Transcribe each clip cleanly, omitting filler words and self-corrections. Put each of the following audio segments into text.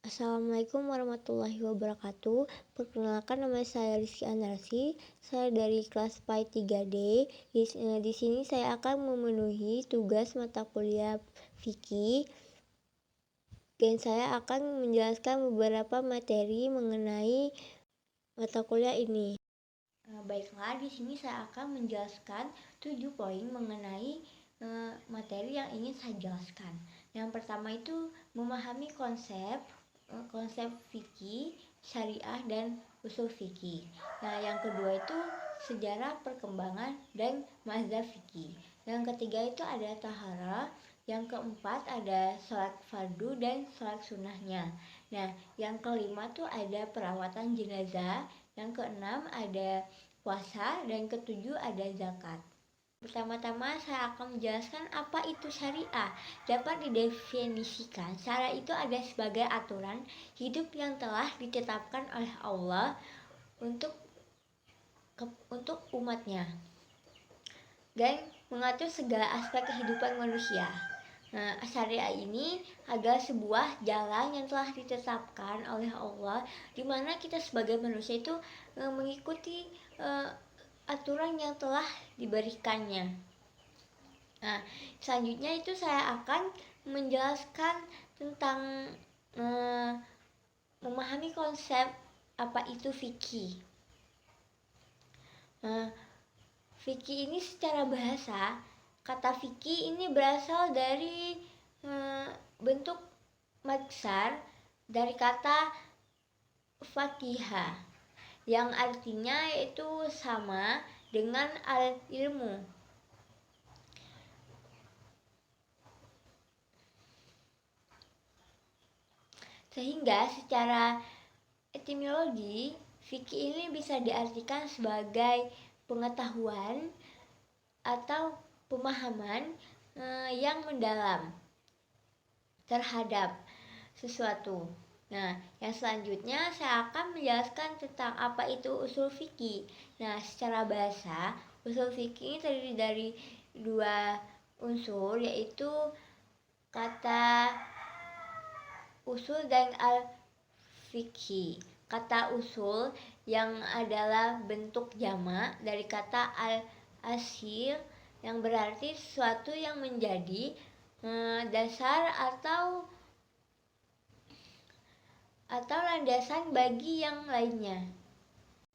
Assalamualaikum warahmatullahi wabarakatuh. Perkenalkan, nama saya Rizky Andarsi. Saya dari kelas PAI 3D. Di sini saya akan memenuhi tugas mata kuliah fikih dan saya akan menjelaskan beberapa materi mengenai mata kuliah ini. Baiklah, di sini saya akan menjelaskan 7 poin mengenai materi yang ingin saya jelaskan. Yang pertama itu memahami konsep fikih, syariah, dan usul fikih. Nah, yang kedua itu sejarah perkembangan dan mazhab fikih. Yang ketiga itu ada tahara. Yang keempat ada sholat fardu dan sholat sunnahnya. Nah, yang kelima tuh ada perawatan jenazah. Yang keenam ada puasa dan ketujuh ada zakat. Pertama-tama saya akan menjelaskan apa itu syariah. Dapat didefinisikan, syariah itu ada sebagai aturan hidup yang telah ditetapkan oleh Allah untuk umatnya dan mengatur segala aspek kehidupan manusia. Nah, syariah ini adalah sebuah jalan yang telah ditetapkan oleh Allah, di mana kita sebagai manusia itu mengikuti aturan yang telah diberikannya. Nah, selanjutnya itu saya akan menjelaskan tentang memahami konsep apa itu fikih. Fikih ini secara bahasa, kata fikih ini berasal dari bentuk maksar dari kata fakihah yang artinya yaitu sama dengan al-ilmu. Sehingga secara etimologi, fikih ini bisa diartikan sebagai pengetahuan atau pemahaman yang mendalam terhadap sesuatu. Nah, yang selanjutnya saya akan menjelaskan tentang apa itu usul fikih. Nah, secara bahasa, usul fikih terdiri dari dua unsur, yaitu kata usul dan al-fikih. Kata usul yang adalah bentuk jamak dari kata al-asil yang berarti sesuatu yang menjadi dasar atau landasan bagi yang lainnya.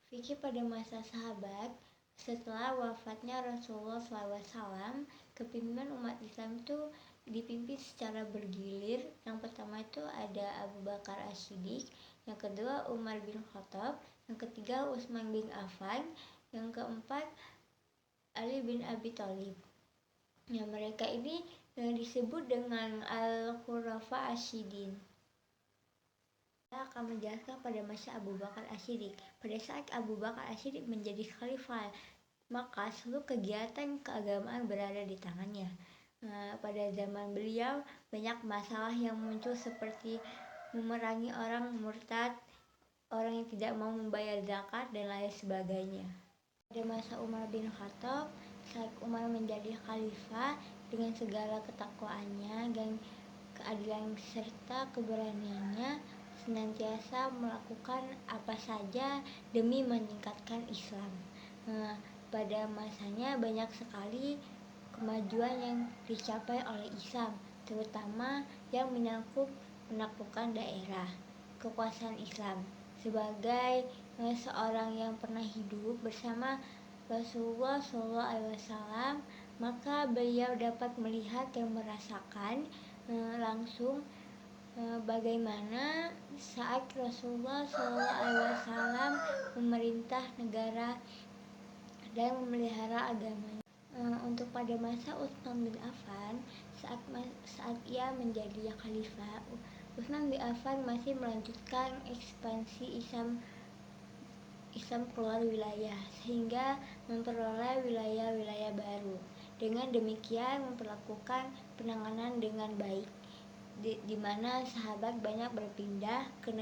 Fikih pada masa sahabat, setelah wafatnya Rasulullah SAW, kepemimpinan umat Islam itu dipimpin secara bergilir. Yang pertama itu ada Abu Bakar As-Siddiq, yang kedua Umar bin Khattab, yang ketiga Utsman bin Affan, yang keempat Ali bin Abi Thalib. Nah, mereka ini disebut dengan Al-Khulafa Asyidin. Saya akan menjelaskan pada masa Abu Bakar As-Siddiq. Pada saat Abu Bakar As-Siddiq menjadi khalifah, maka seluruh kegiatan keagamaan berada di tangannya. Pada zaman beliau banyak masalah yang muncul seperti memerangi orang murtad, orang yang tidak mau membayar zakat, dan lain sebagainya. Pada masa Umar bin Khattab, saat Umar menjadi khalifah, dengan segala ketakwaannya dan keadilan serta keberaniannya, senantiasa melakukan apa saja demi meningkatkan Islam. Pada masanya banyak sekali kemajuan yang dicapai oleh Islam, terutama yang menyangkut menaklukkan daerah. Kekuasaan Islam sebagai seorang yang pernah hidup bersama Rasulullah SAW, maka beliau dapat melihat dan merasakan langsung bagaimana saat Rasulullah SAW memerintah negara dan memelihara agamanya. Untuk pada masa Utsman bin Affan, saat ia menjadi khalifah, Utsman bin Affan masih melanjutkan ekspansi Islam keluar wilayah sehingga memperoleh wilayah-wilayah baru. Dengan demikian memperlakukan penanganan dengan baik, di mana sahabat banyak berpindah ke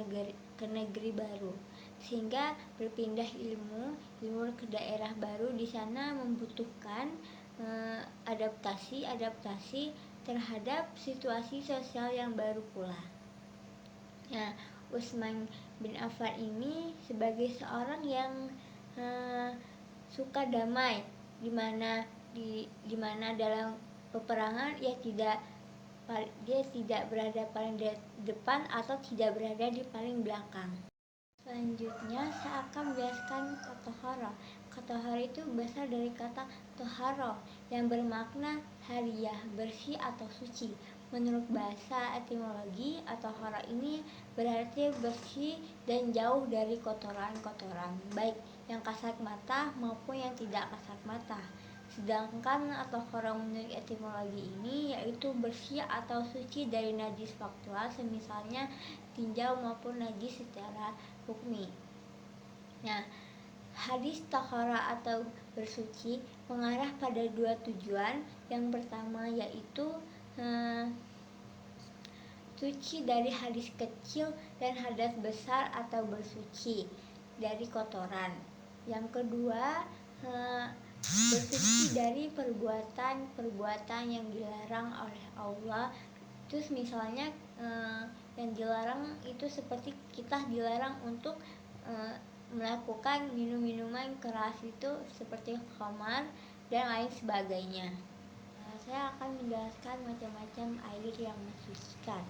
negeri baru, sehingga berpindah ilmu ke daerah baru. Di sana membutuhkan adaptasi terhadap situasi sosial yang baru pula. Nah, Utsman bin Affan ini sebagai seorang yang suka damai, di mana dalam peperangan dia tidak berada paling depan atau tidak berada di paling belakang. Selanjutnya saya akan menjelaskan Tohara. Tohara itu berasal dari kata toharo yang bermakna hariah, bersih atau suci. Menurut bahasa etimologi, tohara ini berarti bersih dan jauh dari kotoran-kotoran, baik yang kasat mata maupun yang tidak kasat mata. Sedangkan tohara menurut etimologi ini yaitu bersih atau suci dari najis faktual, semisalnya tinjau maupun najis secara hukmi. Nah, hadis tohara atau bersuci mengarah pada dua tujuan. Yang pertama yaitu suci dari hadis kecil dan hadas besar atau bersuci dari kotoran. Yang kedua, bersuci dari perbuatan yang dilarang oleh Allah. Terus misalnya yang dilarang itu seperti kita dilarang untuk melakukan minuman keras itu seperti khamar dan lain sebagainya. Saya akan menjelaskan macam-macam air yang mensucikan.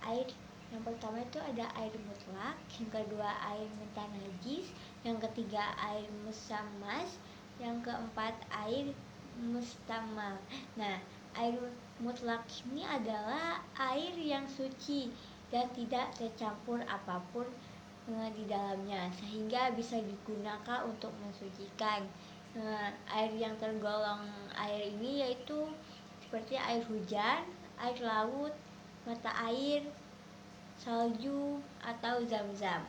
Air yang pertama itu ada air mutlak, yang kedua air mutanajis, yang ketiga air musammas, yang keempat air mustamal. Nah, air mutlak ini adalah air yang suci dan tidak tercampur apapun di dalamnya, sehingga bisa digunakan untuk mensucikan. Air yang tergolong air ini yaitu seperti air hujan, air laut, mata air, salju, atau zam-zam.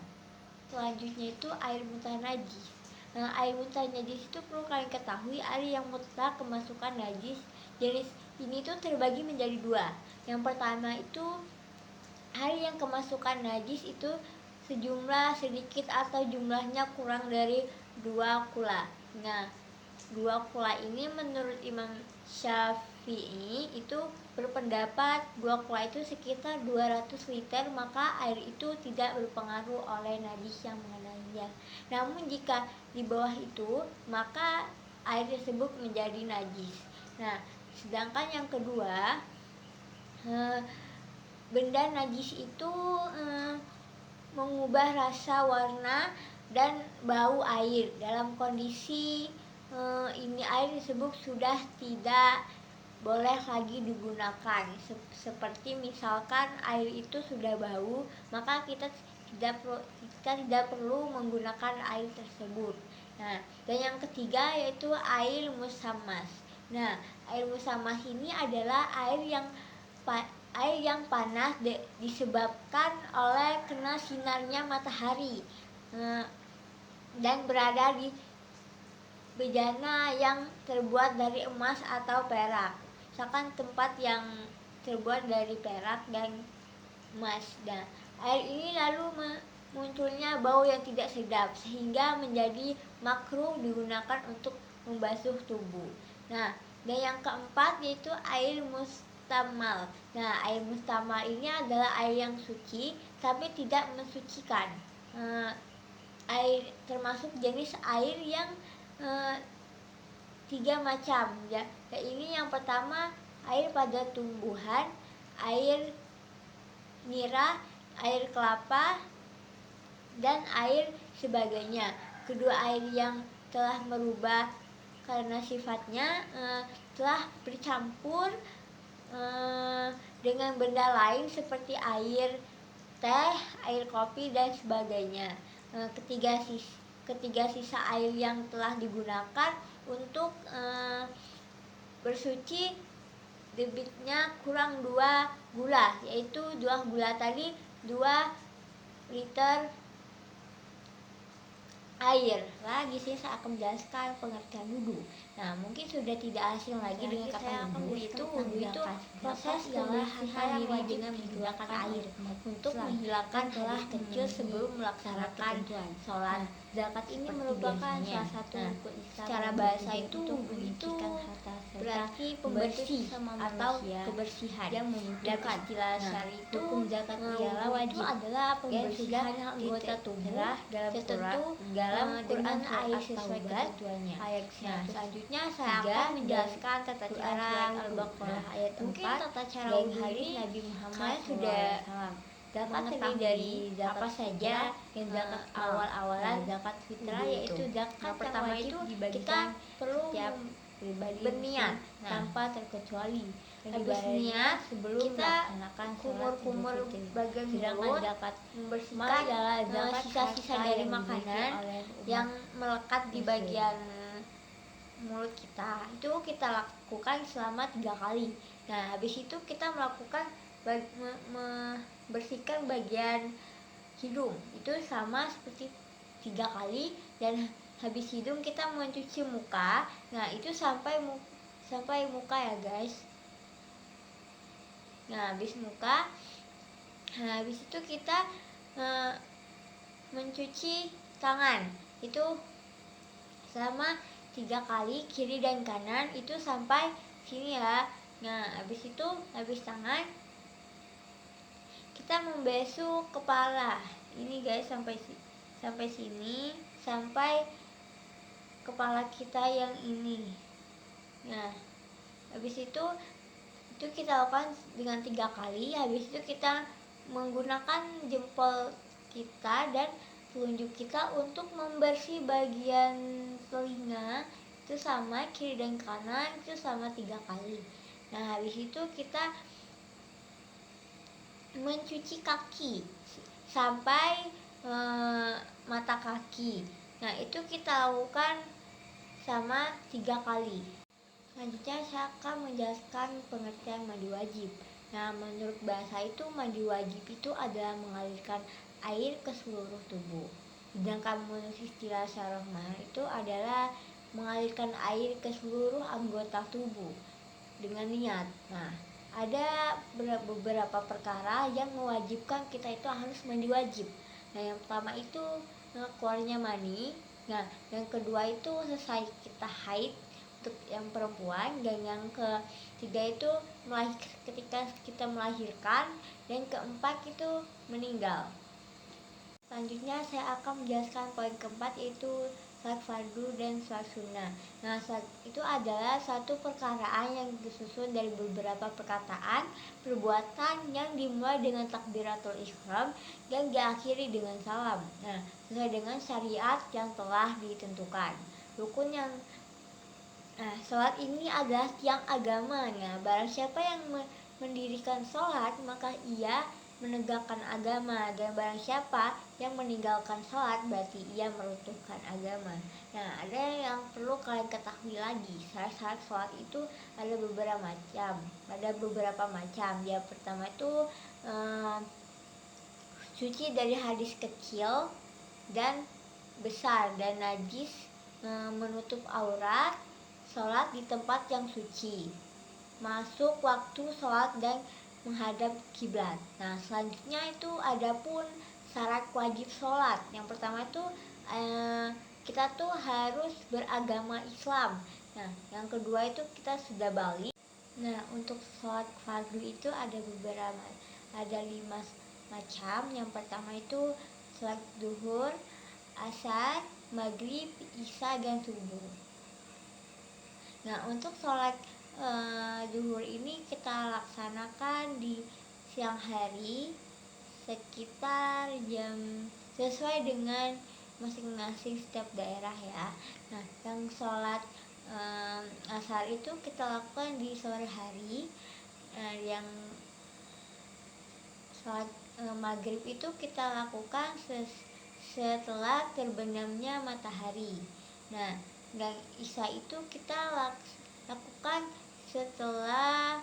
Selanjutnya itu air mutanajis. Air mutanajis itu perlu kalian ketahui, air yang mutlak kemasukan najis. Jenis ini tuh terbagi menjadi dua. Yang pertama itu air yang kemasukan najis itu sejumlah sedikit atau jumlahnya kurang dari 2 kula. Nah, 2 kula ini menurut Imam Syafi'i itu berpendapat 2 kula itu sekitar 200 liter, maka air itu tidak berpengaruh oleh najis yang mengenainya. Namun jika di bawah itu, maka air tersebut menjadi najis. Nah, sedangkan yang kedua, benda najis itu mengubah rasa, warna, dan bau air. Dalam kondisi ini air tersebut sudah tidak boleh lagi digunakan. Seperti misalkan air itu sudah bau, maka kita tidak perlu menggunakan air tersebut. Nah, dan yang ketiga yaitu air musammas. Nah, air musammas ini adalah air yang panas disebabkan oleh kena sinarnya matahari dan berada di bejana yang terbuat dari emas atau perak. Misalkan tempat yang terbuat dari perak dan emas. Dan air ini lalu munculnya bau yang tidak sedap sehingga menjadi makruh digunakan untuk membasuh tubuh. Nah, dan yang keempat yaitu air mustamal. Nah, air mustamal ini adalah air yang suci tapi tidak mensucikan. Air termasuk jenis air yang 3 macam ya. Ini yang pertama air pada tumbuhan, air nira, air kelapa, dan air sebagainya. Kedua air yang telah merubah karena sifatnya telah bercampur dengan benda lain seperti air teh, air kopi, dan sebagainya. Ketiga sisa air yang telah digunakan untuk bersuci debitnya kurang 2 gula, yaitu 2 gula tadi 2 liter air. Nah, di sini saya akan menjelaskan pengertian wudu. Nah, mungkin sudah tidak asing lagi dengan kata wudhu. Wudhu itu proses kebersihan diri dengan menggunakan air untuk menghilangkan hadis kecil sebelum melaksanakan sholat. Zakat ini merupakan salah satu rukun Islam. Secara bahasa itu wudhu itu berarti pembersih atau kebersihan. Dan istilah syar'i itu zakat ialah wajib adalah pembersihan anggota tubuh tertentu dalam Quran ayat sesuai ketentuannya. Nah, selanjutnya saya akan menjelaskan tata cara Al-Baqarah ayat 4. Mungkin tata cara wudhu ini Nabi Muhammad sudah zakat terdiri dari apa saja. Yang zakat awal-awalan zakat fitrah yaitu zakat pertama itu kita perlu berniat tanpa terkecuali. Habis niat sebelum kita kumur-kumur bagian mulut, membersihkan sisa-sisa dari makanan yang melekat di bagian mulut kita. Itu kita lakukan selama 3 kali. Nah, habis itu kita melakukan membersihkan bagian hidung. Itu sama seperti 3 kali. Dan habis hidung kita mencuci muka. Nah, itu sampai muka ya guys. Nah, habis muka, habis itu kita mencuci tangan. Itu selama 3 kali, kiri dan kanan, itu sampai sini ya. Nah, habis itu, habis tangan, kita membasuh kepala. Ini guys, sampai sini, sampai kepala kita yang ini. Nah, habis itu kita lakukan dengan 3 kali. Habis itu kita menggunakan jempol kita dan telunjuk kita untuk membersih bagian telinga. Itu sama kiri dan kanan, itu sama 3 kali. Nah, habis itu kita mencuci kaki sampai mata kaki. Nah, itu kita lakukan sama 3 kali. Selanjutnya saya akan menjelaskan pengertian mandi wajib. Nah, menurut bahasa itu mandi wajib itu adalah mengalirkan air ke seluruh tubuh. Sedangkan menurut istilah syarah itu adalah mengalirkan air ke seluruh anggota tubuh dengan niat. Nah, ada beberapa perkara yang mewajibkan kita itu harus mandi wajib. Nah, yang pertama itu keluarnya mani. Nah, yang kedua itu selesai kita haid untuk yang perempuan, dan yang ketiga itu ketika kita melahirkan, dan keempat itu meninggal. Selanjutnya saya akan menjelaskan poin keempat, yaitu salat fardu dan salat sunnah. Nah, salat itu adalah satu perkaraan yang disusun dari beberapa perkataan, perbuatan yang dimulai dengan takbiratul ihram dan diakhiri dengan salam. Nah, sesuai dengan syariat yang telah ditentukan. Rukun yang sholat ini adalah tiang agamanya. Barang siapa yang mendirikan sholat, maka ia menegakkan agama. Dan barang siapa yang meninggalkan sholat, berarti ia meruntuhkan agama. Nah, ada yang perlu kalian ketahui lagi. Syarat sholat itu ada beberapa macam. Yang pertama itu suci dari hadis kecil dan besar dan najis, menutup aurat, sholat di tempat yang suci, masuk waktu sholat dan menghadap kiblat. Nah, selanjutnya itu adapun syarat wajib sholat. Yang pertama itu kita tuh harus beragama Islam. Nah, yang kedua itu kita sudah balik. Nah, untuk sholat fardu itu ada 5 macam. Yang pertama itu sholat duhur, asar, maghrib, isya, dan subuh. Nah, untuk sholat zuhur ini kita laksanakan di siang hari sekitar jam sesuai dengan masing-masing setiap daerah ya. Nah, yang sholat asar itu kita lakukan di sore hari. Yang sholat maghrib itu kita lakukan setelah terbenamnya matahari. Nah, dan isya itu kita lakukan setelah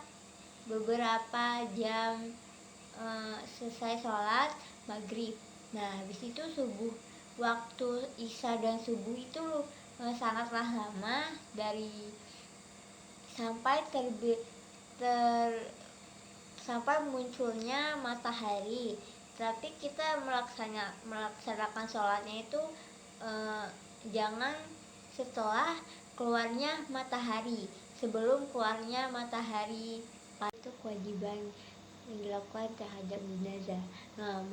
beberapa jam selesai sholat maghrib. Nah, habis itu subuh, waktu isya dan subuh itu sangatlah lama dari sampai terbit ter sampai munculnya matahari. Tapi kita melaksanakan sholatnya itu jangan setelah keluarnya matahari, sebelum keluarnya matahari. Itu kewajiban yang dilakukan terhadap jenazah. Nah,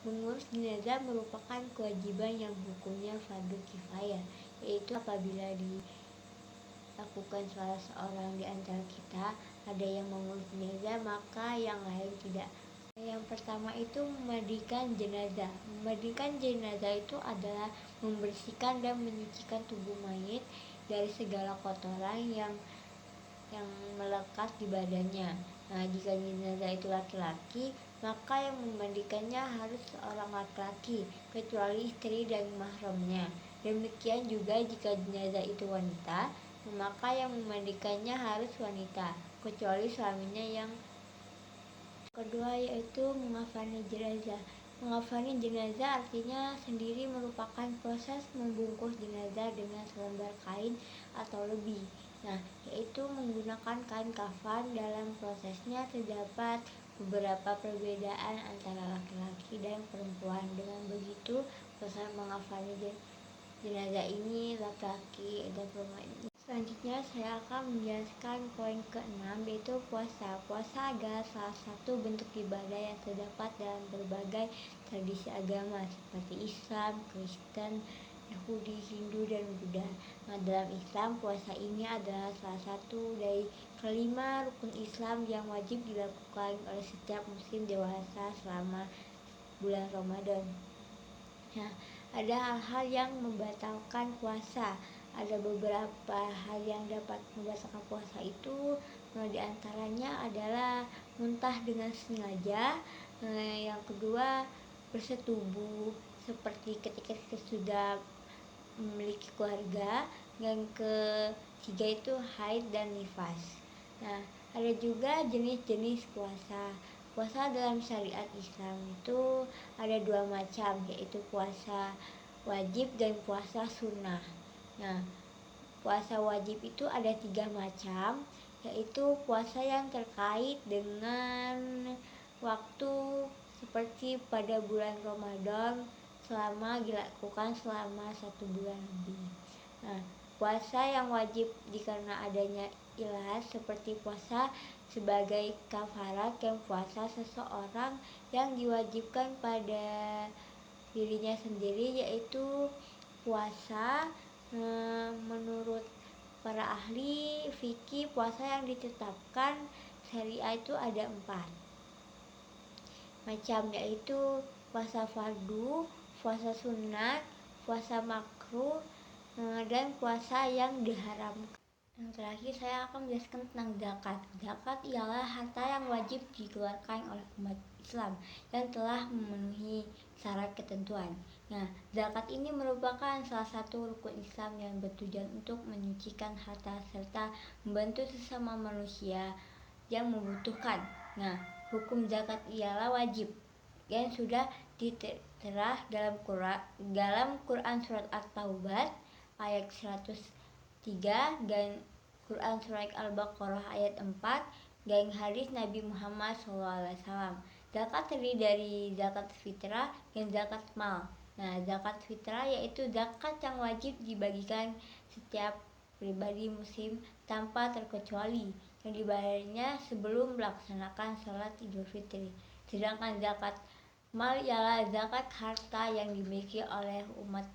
mengurus jenazah merupakan kewajiban yang hukumnya fardu kifayah, yaitu apabila dilakukan salah seorang di antara kita ada yang mengurus jenazah, maka yang lain tidak. Yang pertama itu memandikan jenazah. Memandikan jenazah itu adalah membersihkan dan menyucikan tubuh mayit dari segala kotoran yang melekat di badannya. Nah, jika jenazah itu laki-laki, maka yang memandikannya harus seorang laki-laki, kecuali istri dan mahramnya. Demikian juga jika jenazah itu wanita, maka yang memandikannya harus wanita, kecuali suaminya. Yang kedua yaitu mengafani jenazah. Mengafani jenazah artinya sendiri merupakan proses membungkus jenazah dengan selembar kain atau lebih. Nah, yaitu menggunakan kain kafan. Dalam prosesnya terdapat beberapa perbedaan antara laki-laki dan perempuan. Dengan begitu, proses mengafani jenazah ini laki-laki dan perempuan. Selanjutnya saya akan menjelaskan poin ke-6, yaitu puasa. Puasa adalah salah satu bentuk ibadah yang terdapat dalam berbagai tradisi agama seperti Islam, Kristen, Yahudi, Hindu, dan Buddha. Nah, dalam Islam, puasa ini adalah salah satu dari kelima rukun Islam yang wajib dilakukan oleh setiap muslim dewasa selama bulan Ramadan. Nah, ada hal-hal yang membatalkan puasa. Ada beberapa hal yang dapat membatalkan puasa itu, di antaranya adalah muntah dengan sengaja. Yang kedua, bersetubuh seperti ketika kita sudah memiliki keluarga. Yang ketiga itu haid dan nifas. Nah, ada juga jenis-jenis puasa. Puasa dalam syariat Islam itu ada dua macam, yaitu puasa wajib dan puasa sunnah. Nah, puasa wajib itu ada 3 macam, yaitu puasa yang terkait dengan waktu seperti pada bulan Ramadan dilakukan selama 1 bulan lebih. Nah, puasa yang wajib karena adanya ilah seperti puasa sebagai kafarat yang puasa seseorang yang diwajibkan pada dirinya sendiri, yaitu puasa menurut para ahli fikih. Puasa yang ditetapkan syariah itu ada 4 macam, yaitu puasa fardu, puasa sunat, puasa makruh, dan puasa yang diharamkan. Yang terakhir saya akan menjelaskan tentang zakat. Zakat ialah harta yang wajib dikeluarkan oleh umat Islam yang telah memenuhi syarat ketentuan. Nah, zakat ini merupakan salah satu rukun Islam yang bertujuan untuk menyucikan harta serta membantu sesama manusia yang membutuhkan. Nah, hukum zakat ialah wajib yang sudah diterah dalam Quran surat At-Taubah ayat 103 dan Quran surat Al-Baqarah ayat 4 dan hadis Nabi Muhammad SAW. Zakat terdiri dari zakat fitrah dan zakat mal. Nah, zakat fitrah yaitu zakat yang wajib dibagikan setiap pribadi muslim tanpa terkecuali, yang dibayarnya sebelum melaksanakan sholat Idul Fitri. Sedangkan zakat mal ialah zakat harta yang dimiliki oleh umat